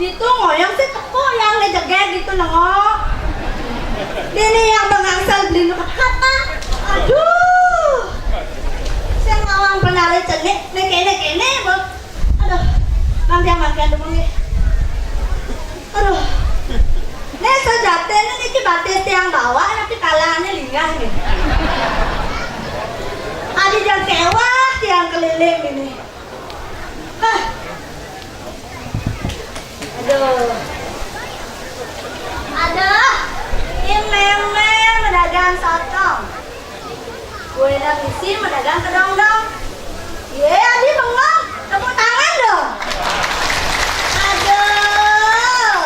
Gitu ngoyong sih teko yang ngejegek gitu nengok. Ini yang mengangsal beli apa? Aduh. Saya ngawang penari cenik, kene bos. Aduh, nanti makan dulu nih. Aduh. Nih sejatnya ini batis yang bawa, tapi kalangannya linggang nih. Ada yang kewah, yang keliling ini. Hah. Aduh. Aduh. Meme medagang sotong. Gue nak isi medagang kedong-dong. Ye, adi bengong. Tepuk tangan dong. Aduh.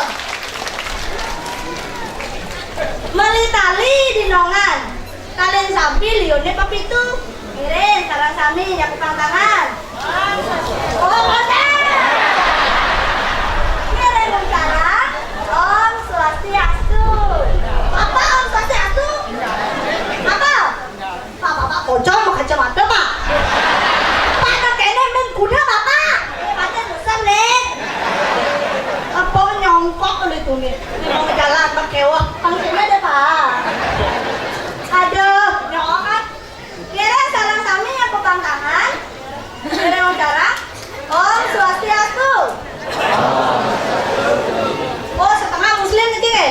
Meli tali di nongan. Kalian sampi lione papitu. Mirin, sarang sami nyapu tangan. Oh, bosan. Mirin sekarang. Om Swastiastu. Apa Om Swastiastu? Apa? Pak pocong mau kacamata pak. Pak nak kene main kuda bapak. Pakai susah nih. Apa nyongkok itu nih? Mau jalan pakai wah. Langsungnya deh pak. Aduh, nyongkok. Kira salam sami yang pegang tangan. Kira udara. Om Swastiastu. Oh setengah muslim nih deh.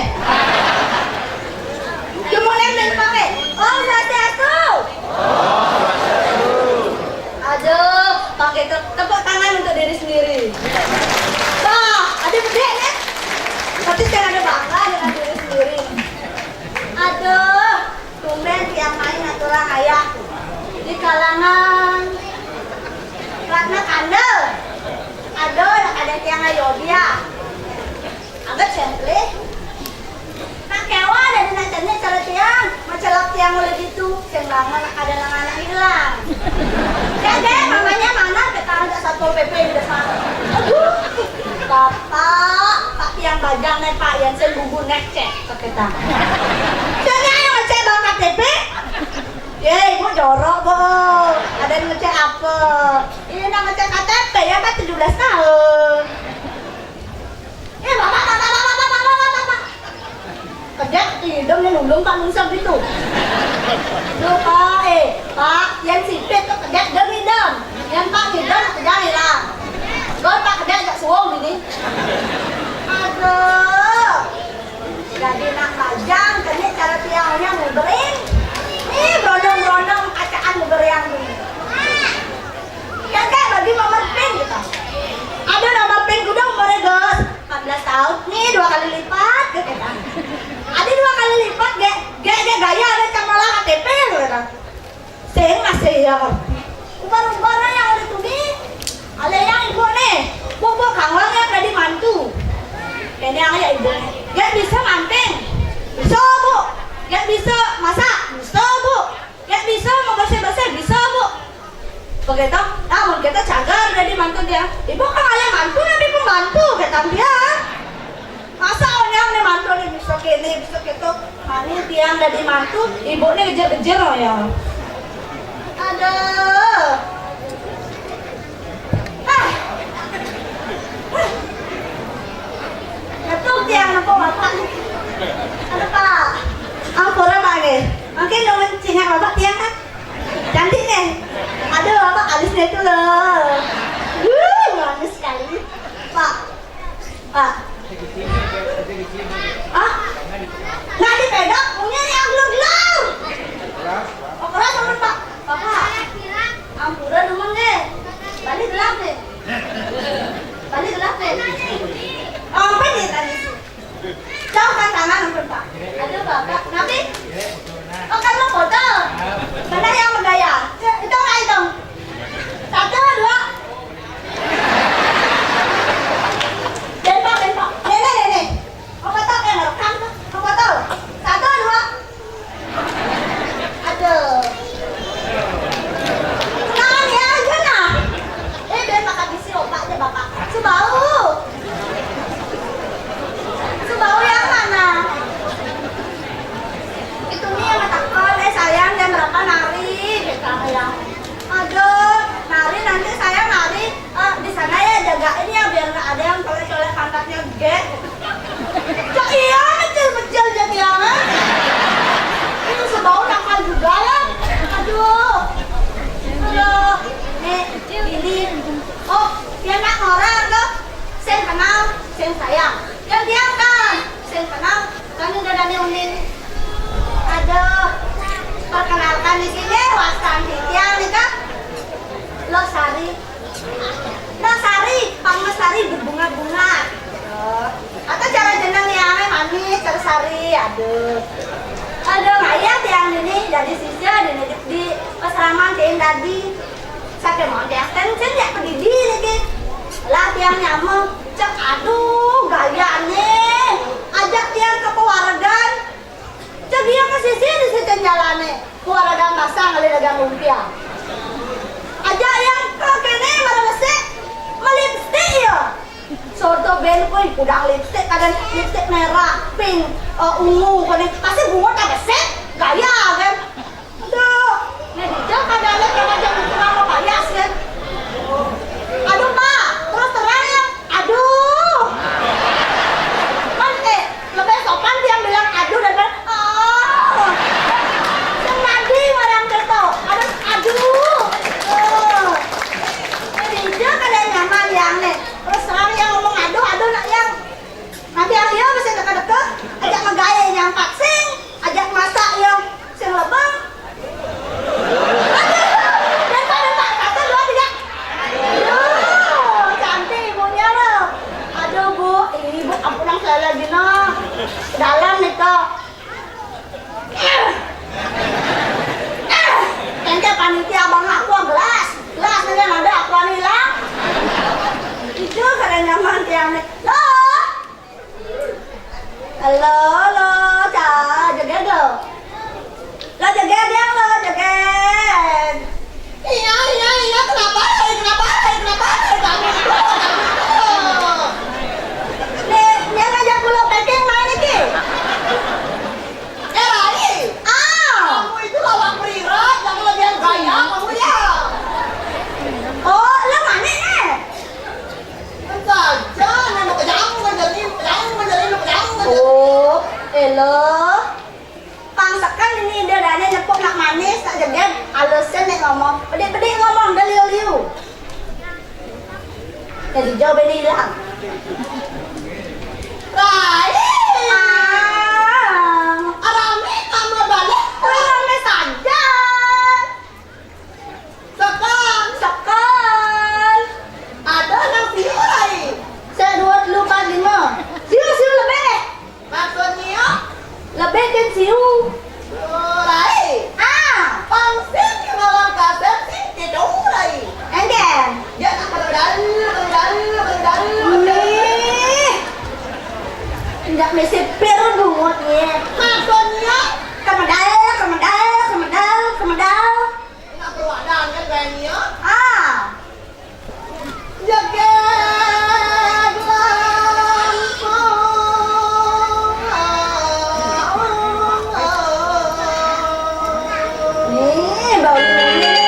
Kemudian main pakai. Om Swastiastu. Aduh, pakai tepuk tangan untuk diri sendiri. Bah, ada gede nih. Tapi saya ada bangga dengan diri sendiri. Aduh, tumben tiap main aturan ayah di kalangan Ratna Kandel. Aduh, ada tiang ayobia. Agak sentri. Nak kewa dari nantinya cara tiang, macelok tiang oleh gitu, senglangan ada anak hilang. Jadi mamanya mana? Kita ada satpol pp di depan. Aduh, bapak yang bajang nih pak, yang saya gugur ngecek ke kita. Jadi yang ngecek bawa KTP? Yeay, ibu jorok bu. Ada yang ngecek apa? Ini yang ngecek KTP ya kan 17 tahun. Bapak. Kedek hidungnya nulung pak nusam gitu. Lupa pak, yang sipit tuh kedek dong hidung. Yang pak hidung kedek hilang. Gue pak kedek gak suong ini. Aduh. Jadi nak bajang, jadi cara tiangnya ngubering. Nih brodong-brodong kacaan ngubering ini. Yang kayak bagi nomor pin gitu. Ada nomor pin kuda umurnya guys 14 tahun. Nih 2 kali lipat gitu kan. Ada 2 kali lipat gaya ada camalah KTP gitu kan. Saya masih ya kan. Umar-umarnya yang ada tuh nih. Ada yang ibu nih. Bu kanglang yang udah dimantu. Ini yang ya ibu. Gak bisa manting. Bisa bu. Gak bisa masak. Bisa bu. Gak bisa mau bersih-bersih. Bisa bu. Begitu, namun kita cagar dari mantu dia. Ibu kan ayah mantu nanti pembantu kata dia. Masa orang nih mantu nih bisa kini bisa gitu. Mani tiang dari mantu, ibu nih kejer-kejer oh ya. Aduh. Ketuk tiang nampak bapak. Aduh pak. Ampura pak nih. Mungkin nungguin cingak bapak tiang kan. Cantik nih. Aduh, apa alisnya itu loh. Manis sekali. Pak. Ah? Nggak dipedok, punya yang gelap-gelap. Oh, keras temen pak. Bapak. Ampura temen deh. Balik gelap deh. Oh, apa nih tadi? Jauhkan tangan ampun pak. Aduh bapak. Nanti? Oh, kan lo foto. Mana yang bergaya? Hitung nggak hitung? 1, 2. Benpak. Nih. Oh, foto yang rekam tuh. Oh, foto. 1, 2. Aduh. Kenalan ya aja nah. Benpak habis si opak deh bapak. Subau yang mana? Itu nih yang udah Dani Unin. Aduh, perkenalkan di sini Wastan Tiang nih kak. Losari, Pangmesari berbunga-bunga. Atau cara jeneng yang manis, tersari. Aduh, ngayat yang ini dari sisi di peseraman tiang tadi. Sakit mau tiang tensen ya pergi di nih. Lah tiang nyamuk, cek aduh gayanya. Ajak tiang ke pewargan. Cek dia ke sisi di sisi jalannya. Pewargan pasang kali dagang lumpia. Ajak yang ke kene mana mesti melipstik ya. Soto ben kuy kudang lipstik kadang lipstik merah, pink, ungu kene pasti bunga tak beset. Gaya kan. Aduh, nih dia kadang-kadang jangan kurang apa bias kan. Aduh Pak, terus terang ya. Aduh. Kan lebih sopan dia bilang aduh dan bilang senadi orang kerto. Aduh. Dia kadang nyaman yang nih. Terus terang yang ngomong aduh nak yang. Nanti yang dia bisa deket-deket. Ajak ngegaya yang paksing. Ajak masak yang sing lebang. Lagi no dalam nih kok ente panitia bang aku gelas ini ada aku hilang itu karena nyaman tiang nih halo jaget lo jaget iya kenapa dia ngajak pulau packing main iki. Rai. Kamu itu lawak Prira, jangan lebihan gaya kamu ya. Oh, lo mana nih? Saja, nemu kejang menjalin. Oh, pangsakan ini dia dana nyepuk nak manis, tak jaget. Alasan nih ngomong, pedih ngomong dah liu. Jadi jauh beli hilang. Rai, Arami kamu balik, Arami saja. Sekan, ada yang siu Rai. Saya 245. Siu lebih. Maksudnya? Lebih kan siu. Rai. Pangsit malam kasar sih gitu Rai. Enggan. Ya nak kedal. Tidak mesti peru bungut ya. Maksudnya kemedal. Enggak perlu ada kan kayaknya. Jagat lampung. Nih bau ini.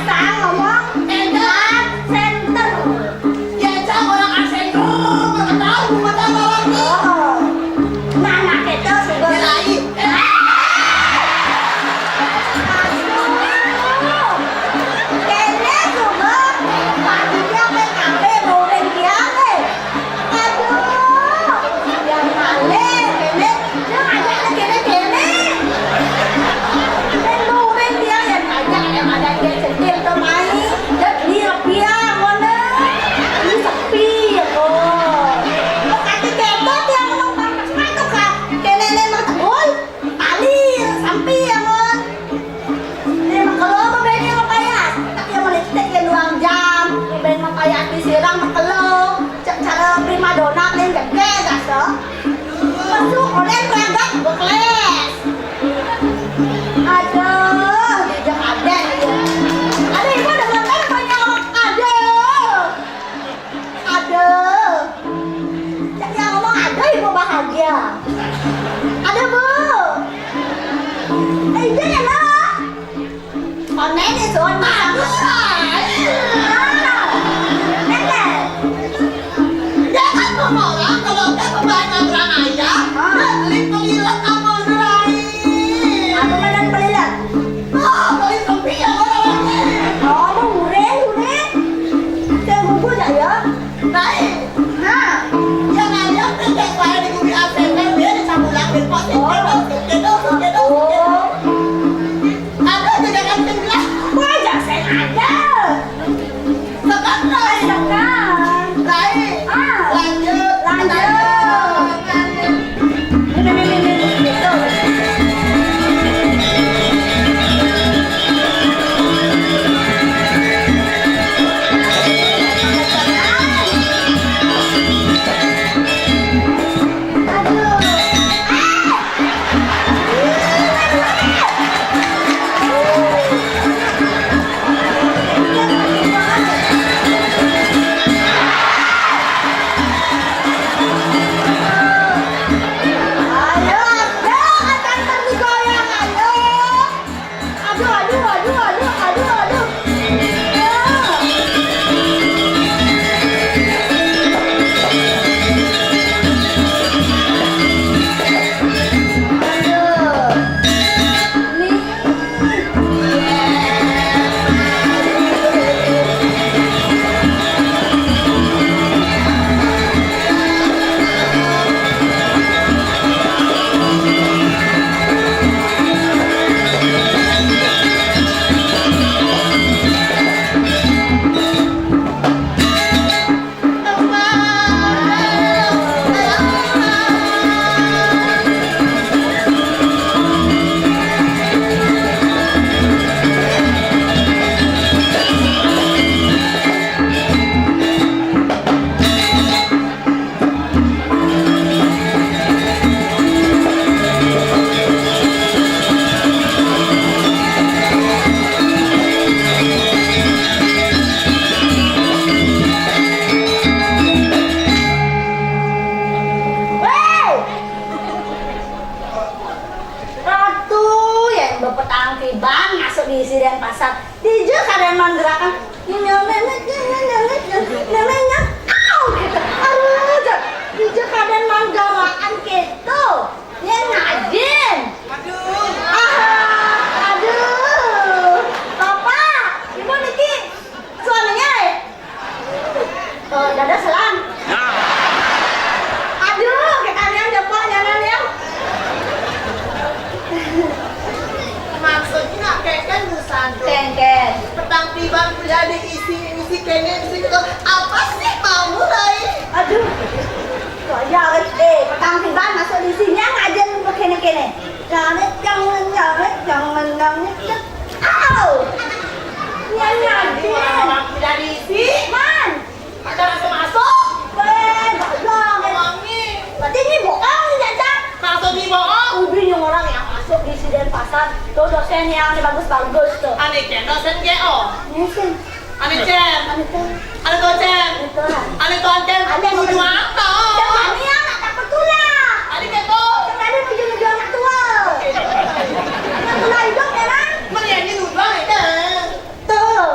Biasa ngomong center. Ya jangan orang asing nggak tahu lagi. Oh. Nah, nah kita sudah Lain. Kene juga paginya PKB goreng dia deh. Aduh, yang male kene, dia ngajak kene. Dan goreng dia yang ngajak yang ada dia centil tuh main. Dia beli rupiah mana? Ini sepi ya kok. Kok kaki ketot yang ngomong panas itu kan? Kene memang tegul, alir sampai ya mon. Kalau apa bedanya sama payas? Tak yang melecet yang 2 jam. Ben sama payas disiram makelong. Cara primadona kalian gede gak so? Masuk oleh beragam bekles. Aduh, dijak ada ya. Ada ibu ada makan banyak orang ada. Cak yang ngomong ada ibu bahagia. Ada bu. Itu ya lah. Online itu soal Jangan ngomong orang kalau udah kebanyakan orang aja. Beli pelilat kamu lain. aku medan pelilat. Beli sepi ya orang-orangnya. Oh, ureng. Saya bumbu aja ya. Naik. Nah, Yang ayam tuh kayak saya di gubi ACP dia disambulang di pos gitu. oh, Ada juga kan tinggal. wajah saya ada. Sekarang lain. Sekarang. Lain. Lanjut. Ini. Ayo, akan tergoyang, ayo. Aduh. Wey! Ratu yang berpetang tiban masuk di siden pasar. Dijak kalian menggerakan. Namanya, au gitu. Aduh, dijak kalian menggerakan gitu. Yang ngajin. Aduh. Bapak, ibu Niki, suaminya dada selang. Aduh, kayak kalian jepang jangan ya. Maksudnya kayak busan tuh. Kengken. Petang tiban udah diisi kayaknya isi gitu. Apa sih mau lain? Aduh. Kok jangan petang tiban masuk di sini ngajen begini. Jangan. Au. Nyanyadin. Udah diisi. Man. Ada rasa masuk. Gak Wangi. berarti ini bohong jajak. Masuk di bohong. Ubi yang orang yang masuk di siden pasar. Tuh dosen yang bagus-bagus tuh. Aneh cen dosen GO. Nesen. Aneh cen. Aneh docen. Aneh docen. Ada yang Tujuh apa? Jangan ya, nggak takut tulah. Adik keto. Yang ada nuju-nuju anak tua. Yang tua hidup ya kan? Menyanyi dulu itu. Tuh.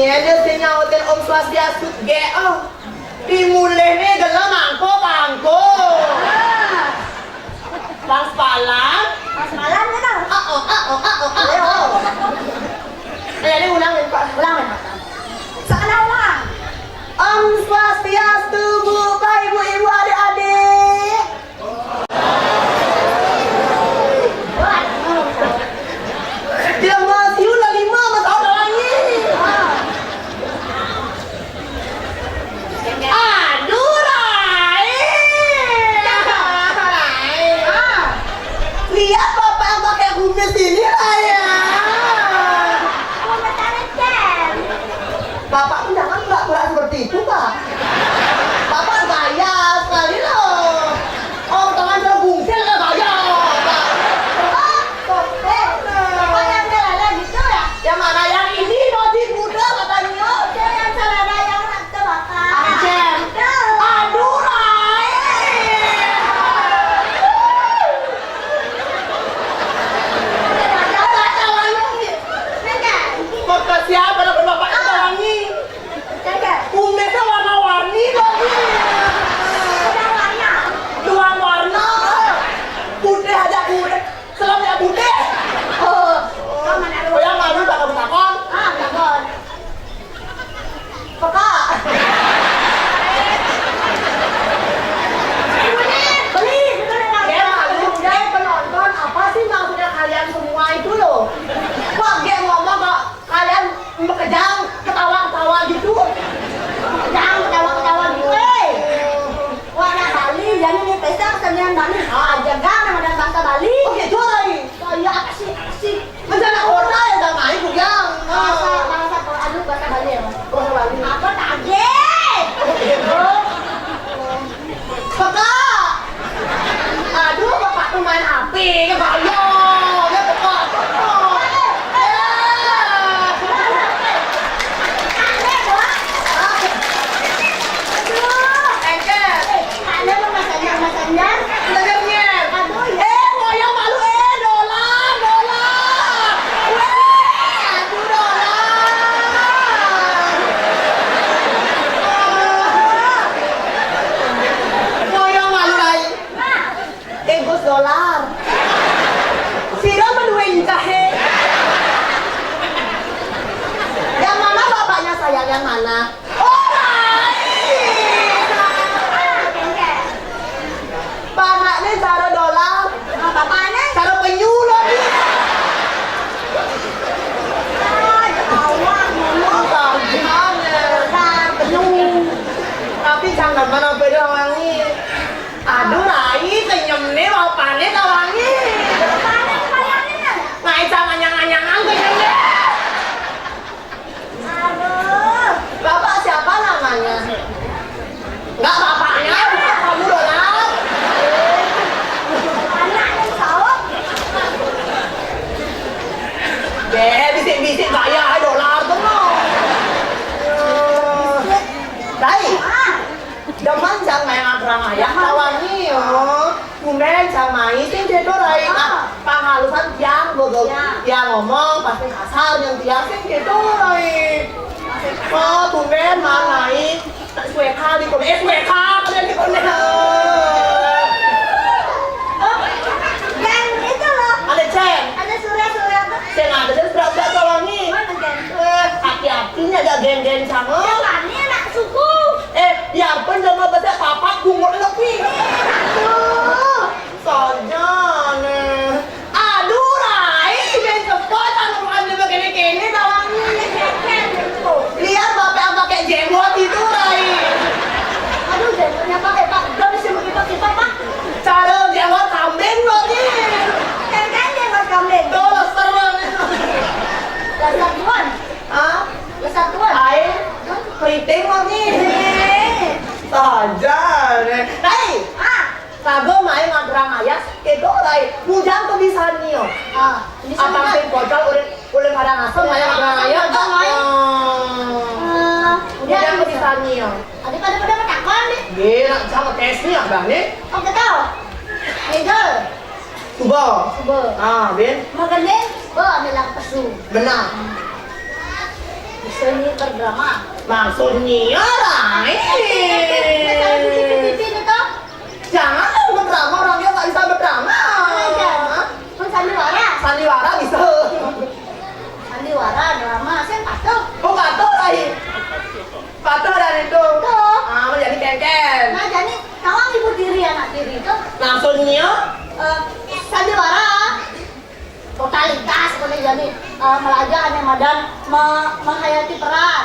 Nyede sing nyautin Om Swastiastu ge. Dimulihne gelam mangko. Pas malam. Pas malam kan? Ayo. Ini ulangin Pak. Ulangin. Sekarang ulang. Om Swastiastu, Bapak, Ibu, adik-adik. Dia masih lagi mama ada lagi. Aduh, Rai. Lihat Bapak yang pakai kumis ini, Rai. Bapak jangan pura-pura seperti itu, Pak. Bapak gaya sekali loh. Oh, tangan terbungsil nggak gaya, Pak. Bapak yang celana gitu ya? Yang mana yang ini masih muda katanya. Yang celana yang itu Bapak. Cem. Aduh, Rai. Maka siapa dapat Bapak yang tawangi? Kumisnya warna-warni lagi. Dua warna. Putih aja putih. Selamanya putih. Oh, yang malu tak kamu takon? Kakak. Dia malu. Dia penonton. Apa sih maksudnya kalian semua itu loh? Kok dia ngomong kok kalian kejang, ketawa-ketawa gitu? Jangan ketawa-ketawa gitu. Warna Bali, jadi ini pesta kesenian Bali. Jaga nama bahasa Bali. Oh gitu lagi. Iya apa sih? Bencana kota ya gak main kujang. Bahasa Bali ya Mas? Bahasa Bali. Apa kaget? Kakak. Aduh, bapak tuh main HP, kebayang. Ya bapak. Dolar. Sira menduin jahe. Yang mana bapaknya sayang, yang mana? Oh, bapaknya cara dolar. Bapaknya? Cara penyu lagi. Tapi jangan mana beda wangi. Aduh, Rai, senyum nih bapaknya tawangi. Ngai sama anyang-anyangan kenyangnya. Aduh. Bapak siapa namanya? Enggak bapaknya, bukan kamu dolar. Anaknya sawah. Bisik-bisik gaya dolar tuh no. Rai, demen jangan main akrang ayah tawangi yo. Kemudian jangan main sing dedo Rai. Panghalusan tiang bogo. Tiang ngomong pasti kasar yang tiang sing dedo Rai. Oh, kemudian main SWK di kone. SWK kalian di kone. Yang itu loh. Ada ceng. Ada surya-surya tuh. Ceng ada dan berat-berat tawangi. Mana Gen? Hati-hatinya ada gen-gen sama. Yang mana anak suku? Yang pun jangan baca papak bungut lebih. Soalnya nih. Aduh, Rai, ben cepat anu anda begini-gini tawangi. Lihat bapak yang pakai jenggot itu, Rai. Aduh, jenggotnya pakai Pak. Gak bisa begitu kita Pak. Cara jenggot kambing lagi. Kan jenggot kambing. Tuh, lester banget. Dasar tuan. Hah? Dasar tuan. Air keriting lagi. Saja nih. Rai, sago main ngagrang ayas itu Rai. Mujang tuh bisa nih yo. Apa sih bocor udah pada ngasem main ngagrang ayas? Mujang tuh bisa nih yo. Pada takon nih. Gila, sama tes nih apa nih? Oh, ketau. Minggu. Subo. Subuh. Ah, Ben. Makan deh. Oh, adalah pesu. Benar. seni berdrama. Maksudnya lain. Kalau di TV itu Jangan berdrama, orangnya nggak bisa berdrama. sandiwara. Sandiwara bisa. Sandiwara drama, saya patuh. Oh patuh lain. Patuh dan itu. Tuh. Menjadi ken-ken. Nah, jadi kawan ibu tiri anak tiri itu Maksudnya sandiwara totalitas boleh jadi melajak aneh madan menghayati peran.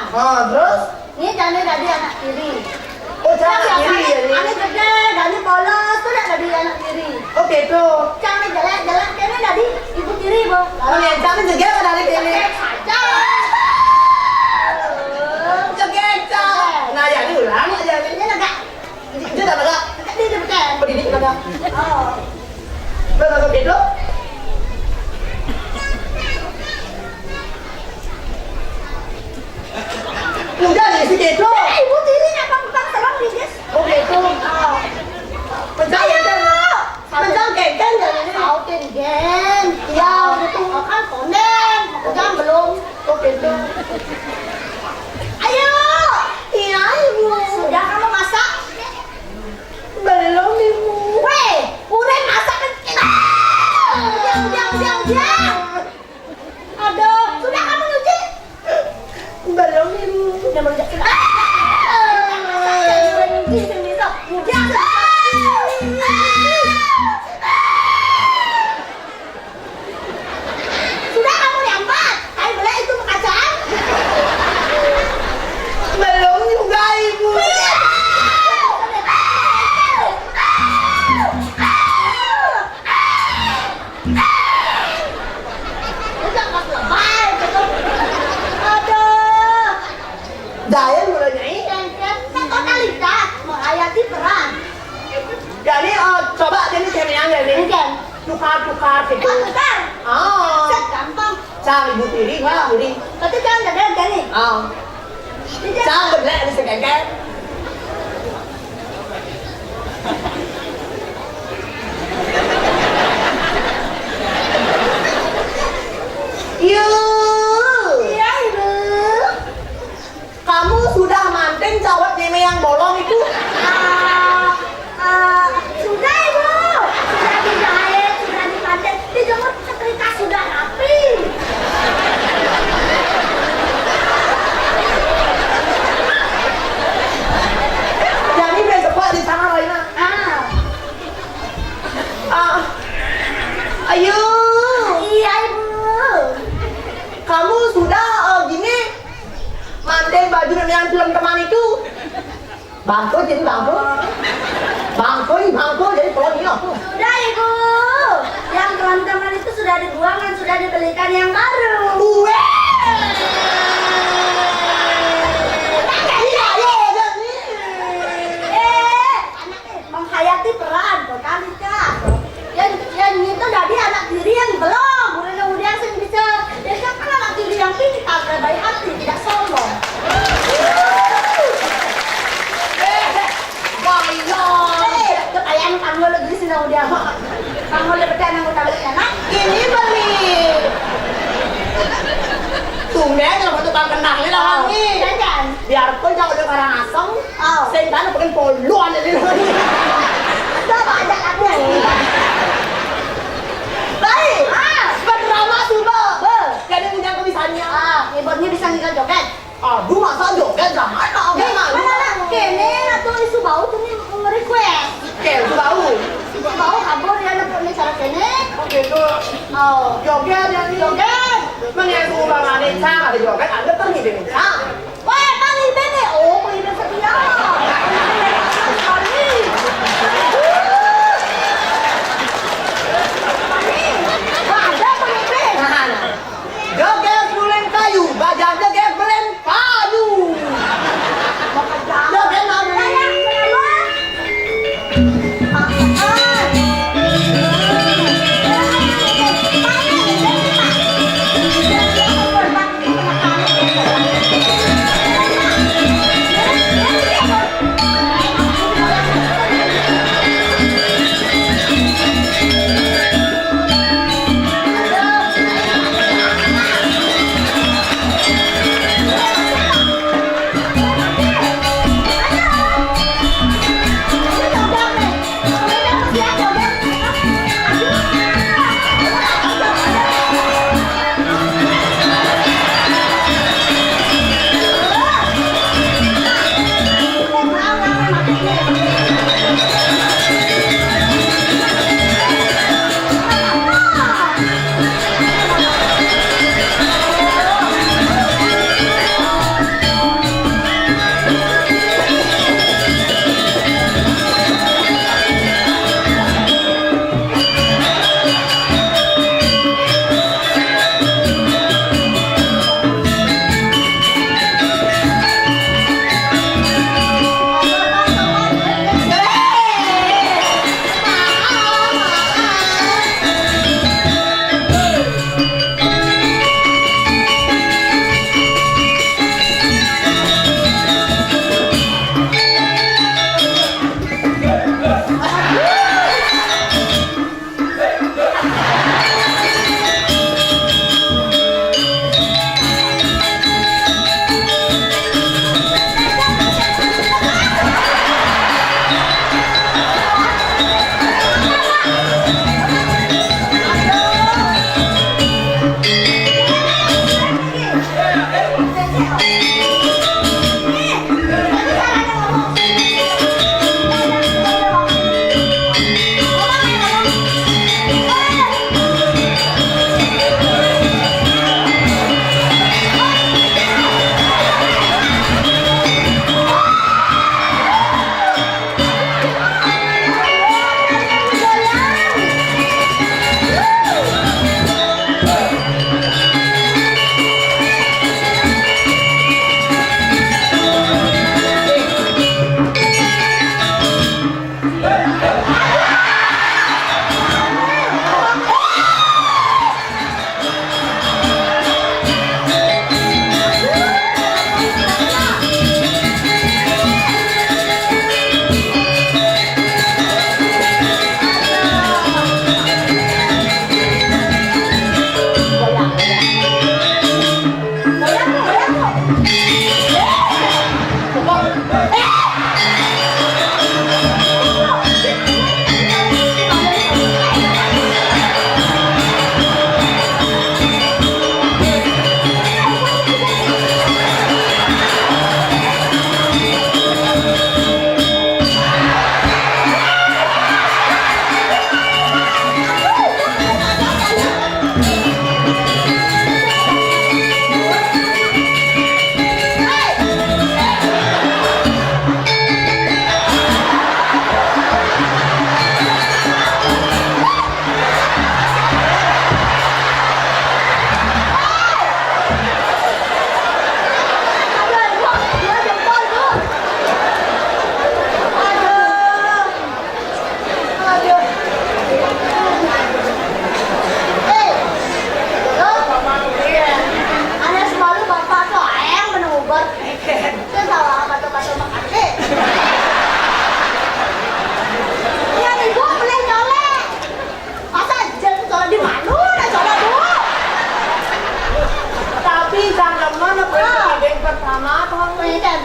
Terus? Ini jadi anak tiri. Oh jangan diri ya nih. Aneh gede, dari polos tuh udah jadi anak tiri. Oh gitu. Jangan jalan kene dari ibu tiri bu. Oh ya, jangan juga ke dari sini. Saja. Cegecah. Nah jadi ulang aja nih. Ini agak. Itu tak agak. Ini betul. Pendidik agak. Oh. Betul gitu. Udah nih si gitu. Ibu tiri apa bukan serang di guys? Oh gitu. Pencang ken. Pencang ken jadi ini. Tahu gen. Ya itu kan konen. Jangan belum. Oh gitu. Ayo. Iya ibu. Sudah kamu masak? Belum ibu. Weh, udah masak kan? Diam. Aduh, sudah kamu nyuci? Belum ibu. Udah mau nyuci. Udah nyuci sendiri. Udah. Sudah kamu lambat. Kamu boleh itu kacang? Belum juga ibu. Dayan mulai nyanyi. Totalitas menghayati peran. Jadi coba jadi kemian jadi Mungkin. tukar gitu. Tukar. Oh. Gampang. Sang ibu tiri nggak tiri. Tapi jangan gede gini. Oh. Sang gede di sekengket. Iya ibu. Kamu sudah manten cawat neme yang bolong itu? Sudah ibu. Sudah dijahit, sudah dipaten, dijemur setrika sudah rapi. Jadi besok Pak di sana Raina. Ayo. Iya ibu. Kamu sudah gini manten baju yang teman-teman itu? Bangko jadi bangko. Bangko jadi kolonial. Sudah ibu. Yang teman-teman itu sudah dibuang dan sudah dibelikan yang baru. Menghayati peran totalitas. Yang itu dari anak tiri yang belum. Kemudian saya bisa. Dia kan anak tiri yang pintar, baik hati, tidak sombong. Kekayaan kamu lagi sih udah. Kamu lebih tenang udah enak. Ini beli. Tumben kalau tukang kenangnya lah ini. Jangan. Biarpun jangan udah karang asem, saya kan pengen poluan ini. Coba aja kamu. Baik. Berdrama sudah. Jadi punya kebisaannya. Ibunya bisa ngikat joget. Aduh masa joget zaman Mana kene atau isu bau tuh nih nge-request. Oke, bau. Isu bau kabur ya nak nih cara kene. Oke tuh. Joget ya nih. Joget. Mengenai bang ada cara ada joget ada pergi dengan cara. Wah, Bang Iben nih. Oh, Bang Iben setia. Sekali. Wah, ada Bang Iben. Joget bulan kayu, bajak joget bulan kayu. Joget mau Sayang, kenapa?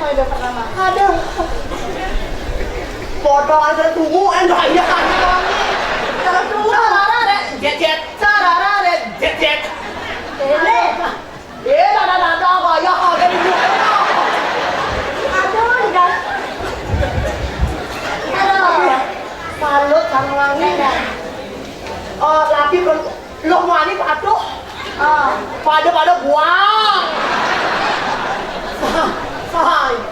kode pertama. Aduh. Foto aja tunggu enggak ya wangi. Kalau tunggu. Sarara jet sarara jet. Ini. Dah kaya ada di muka. Aduh, enggak. Aduh. Salut sama wangi. Oh, laki lo wangi patuh. Oh. Pada buang. Say.